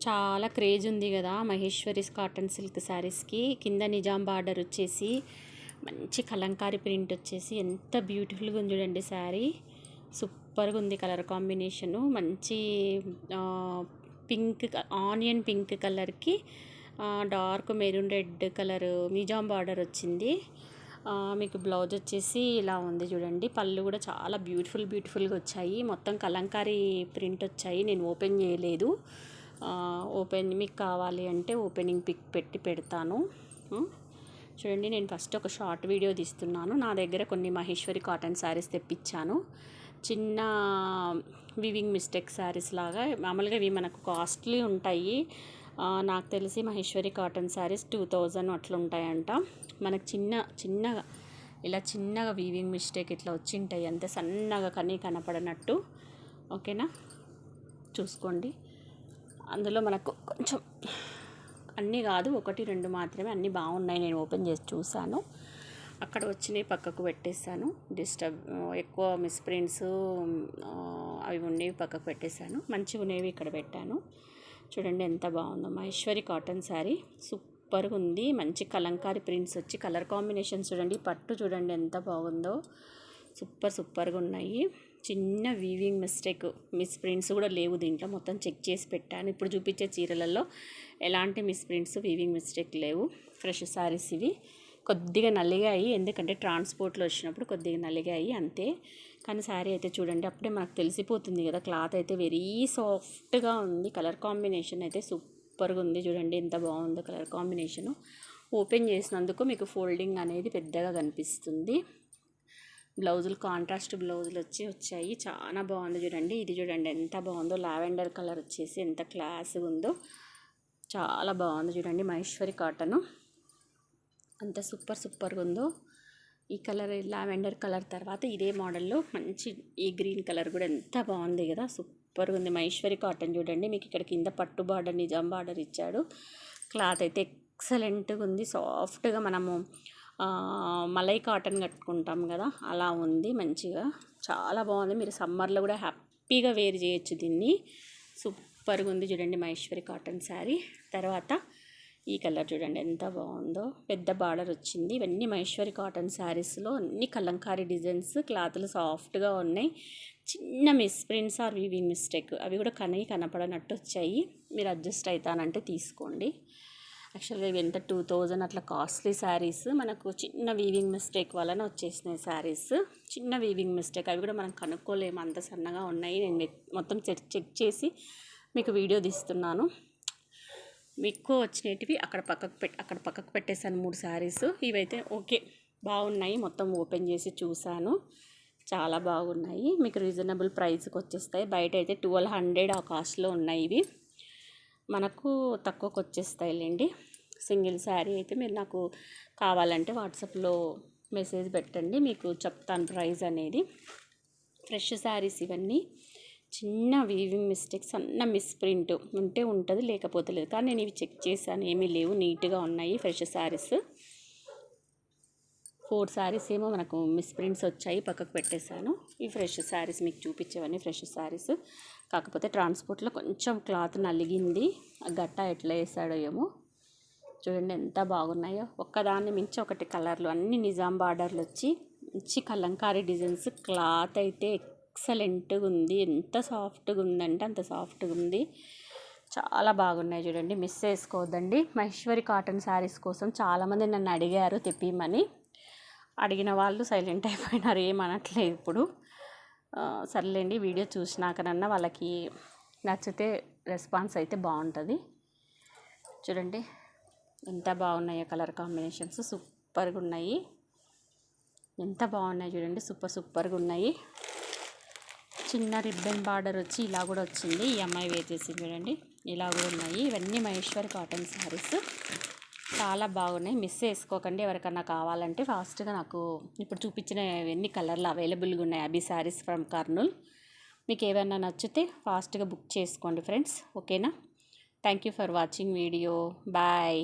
చాలా క్రేజ్ ఉంది కదా మహేశ్వరీస్ కాటన్ సిల్క్ శారీస్కి. కింద నిజాం బార్డర్ వచ్చేసి మంచి కలంకారీ ప్రింట్ వచ్చేసి ఎంత బ్యూటిఫుల్గా ఉంది చూడండి శారీ. సూపర్గా ఉంది కలర్ కాంబినేషను. మంచి పింక్, ఆనియన్ పింక్ కలర్కి dark maroon red colour Nizam border వచ్చింది. మీకు బ్లౌజ్ వచ్చేసి ఇలా ఉంది చూడండి. పళ్ళు కూడా చాలా బ్యూటిఫుల్గా వచ్చాయి. మొత్తం కలంకారీ ప్రింట్ వచ్చాయి. నేను ఓపెన్ చేయలేదు. మీకు కావాలి అంటే ఓపెనింగ్ పిక్ పెడతాను. చూడండి, నేను ఫస్ట్ ఒక షార్ట్ వీడియో తీస్తున్నాను. నా దగ్గర కొన్ని మహేశ్వరి కాటన్ శారీస్ తెప్పించాను. చిన్న వివింగ్ మిస్టేక్ శారీస్ లాగా. మామూలుగా ఇవి మనకు కాస్ట్లీ ఉంటాయి. నాకు తెలిసి మహేశ్వరి కాటన్ శారీస్ 2000 అట్లా ఉంటాయంట. మనకు చిన్నగా ఇలా చిన్నగా వీవింగ్ మిస్టేక్ ఇట్లా వచ్చి ఉంటాయి, అంతే సన్నగా కనపడనట్టు. ఓకేనా, చూసుకోండి. అందులో మనకు కొంచెం అన్నీ కాదు, 1-2 మాత్రమే. అన్నీ బాగున్నాయి. నేను ఓపెన్ చేసి చూశాను. అక్కడ వచ్చినవి పక్కకు పెట్టేశాను. ఎక్కువ మిస్ప్రింట్స్ అవి ఉండేవి పక్కకు పెట్టేశాను. మంచిగా ఉండేవి ఇక్కడ పెట్టాను. చూడండి ఎంత బాగుందో మహేశ్వరి కాటన్ శారీ. సూపర్గా ఉంది. మంచి కలంకారీ ప్రింట్స్ వచ్చి కలర్ కాంబినేషన్ చూడండి. పట్టు చూడండి ఎంత బాగుందో. సూపర్గా ఉన్నాయి. చిన్న వీవింగ్ మిస్ప్రింట్స్ కూడా లేవు దీంట్లో. మొత్తం చెక్ చేసి పెట్టాను. ఇప్పుడు చూపించే చీరలలో ఎలాంటి మిస్ప్రింట్స్ వీవింగ్ మిస్టేక్ లేవు. ఫ్రెష్ శారీస్ ఇవి. కొద్దిగా నలిగాయి, ఎందుకంటే ట్రాన్స్పోర్ట్లో వచ్చినప్పుడు కొద్దిగా నలిగాయి అంతే. కానీ శారీ అయితే చూడండి, అప్పుడే మనకు తెలిసిపోతుంది కదా. క్లాత్ అయితే వెరీ సాఫ్ట్గా ఉంది. కలర్ కాంబినేషన్ అయితే సూపర్గా ఉంది. చూడండి ఎంత బాగుందో కలర్ కాంబినేషను. ఓపెన్ చేసినందుకు మీకు ఫోల్డింగ్ అనేది పెద్దగా కనిపిస్తుంది. బ్లౌజులు కాంట్రాస్ట్ బ్లౌజులు వచ్చాయి. చాలా బాగుంది చూడండి. ఇది చూడండి ఎంత బాగుందో. లావెండర్ కలర్ వచ్చేసి ఎంత క్లాస్గా ఉందో. చాలా బాగుంది చూడండి. మహేశ్వరి కాటను అంత సూపర్గా ఉందో. ఈ కలర్ లావెండర్ కలర్ తర్వాత ఇదే మోడల్లో మంచి ఈ గ్రీన్ కలర్ కూడా ఎంత బాగుంది కదా. సూపర్గా ఉంది. మహేశ్వరి కాటన్ చూడండి. మీకు ఇక్కడ కింద పట్టు బార్డర్ నిజాం బార్డర్ ఇచ్చాడు. క్లాత్ అయితే ఎక్సలెంట్గా ఉంది. సాఫ్ట్గా మనము మలై కాటన్ కట్టుకుంటాం కదా, అలా ఉంది మంచిగా. చాలా బాగుంది. మీరు సమ్మర్లో కూడా హ్యాపీగా వేర్ చేయొచ్చు దీన్ని. సూపర్గా ఉంది చూడండి మహేశ్వరి కాటన్ శారీ. తర్వాత ఈ కలర్ చూడండి ఎంత బాగుందో. పెద్ద బార్డర్ వచ్చింది. ఇవన్నీ మహేశ్వరి కాటన్ శారీస్లో అన్ని కలంకారీ డిజైన్స్. క్లాత్లు సాఫ్ట్గా ఉన్నాయి. చిన్న మిస్ప్రింట్స్ ఆర్ వీవింగ్ మిస్టేక్ అవి కూడా కనపడనట్టు వచ్చాయి. మీరు అడ్జస్ట్ అవుతానంటే తీసుకోండి. యాక్చువల్గా ఇవి ఎంత 2000 అట్లా కాస్ట్లీ శారీస్. మనకు చిన్న వీవింగ్ మిస్టేక్ వలన వచ్చేసినాయి శారీస్. చిన్న వీవింగ్ మిస్టేక్, అవి కూడా మనం కనుక్కోలేము, అంత సన్నగా ఉన్నాయి. నేను మొత్తం చెక్ చేసి మీకు వీడియో తీస్తున్నాను. ఎక్కువ వచ్చినవి అక్కడ పక్కకు పెట్టేశాను 3 శారీస్. ఇవైతే ఓకే బాగున్నాయి. మొత్తం ఓపెన్ చేసి చూశాను. చాలా బాగున్నాయి. మీకు రీజనబుల్ ప్రైస్కి వచ్చేస్తాయి. బయట అయితే 1200 ఆ కాస్ట్లో ఉన్నాయి. ఇవి మనకు తక్కువకి వచ్చేస్తాయిలేండి. సింగిల్ శారీ అయితే మీరు నాకు కావాలంటే వాట్సాప్లో మెసేజ్ పెట్టండి, మీకు చెప్తాను ప్రైస్ అనేది. ఫ్రెష్ శారీస్ ఇవన్నీ. చిన్న వీవింగ్ మిస్టేక్స్, సన్న మిస్ప్రింట్ ఉంటే ఉంటుంది, లేకపోతే లేదు. కానీ నేను ఇవి చెక్ చేశాను, ఏమీ లేవు, నీట్గా ఉన్నాయి ఫ్రెష్ శారీస్. 4 శారీస్ ఏమో మనకు మిస్ప్రింట్స్ వచ్చాయి, పక్కకు పెట్టేశాను. ఈ ఫ్రెష్ శారీస్ మీకు చూపించేవన్నీ ఫ్రెష్ శారీస్. కాకపోతే ట్రాన్స్పోర్ట్లో కొంచెం క్లాత్ నలిగింది. ఆ గట్ట ఎట్లా వేసాడో ఏమో. చూడండి ఎంత బాగున్నాయో. ఒక్కదాన్ని మించి ఒకటి కలర్లు, అన్ని నిజాం బార్డర్లు వచ్చి మంచి కలంకారీ డిజైన్స్. క్లాత్ అయితే ఎక్సలెంట్గా ఉంది. ఎంత సాఫ్ట్గా ఉందంటే అంత సాఫ్ట్గా ఉంది. చాలా బాగున్నాయి చూడండి. మిస్ చేసుకోవద్దండి. మహేశ్వరి కాటన్ శారీస్ కోసం చాలామంది నన్ను అడిగారు తెప్పిమని. అడిగిన వాళ్ళు సైలెంట్ అయిపోయినారు, ఏమనట్లేదు ఇప్పుడు. సర్లేండి, వీడియో చూసినాకనన్నా వాళ్ళకి నచ్చితే రెస్పాన్స్ అయితే బాగుంటుంది. చూడండి ఎంత బాగున్నాయో కలర్ కాంబినేషన్స్. సూపర్గా ఉన్నాయి. ఎంత బాగున్నాయి చూడండి. సూపర్గా ఉన్నాయి. చిన్న రిబ్బన్ బార్డర్ వచ్చి ఇలా కూడా వచ్చింది. ఈ అమ్మాయి వేర్ చేసింది చూడండి, ఇలా కూడా ఉన్నాయి. ఇవన్నీ మహేశ్వరి కాటన్ శారీస్. చాలా బాగున్నాయి. మిస్ చేసుకోకండి. ఎవరికన్నా కావాలంటే ఫాస్ట్గా నాకు ఇప్పుడు చూపించిన ఎన్ని కలర్లు అవైలబుల్గా ఉన్నాయి. అభి శారీస్ ఫ్రమ్ కర్నూల్. మీకు ఏమైనా నచ్చితే ఫాస్ట్గా బుక్ చేసుకోండి ఫ్రెండ్స్. ఓకేనా. Thank you for watching video. Bye.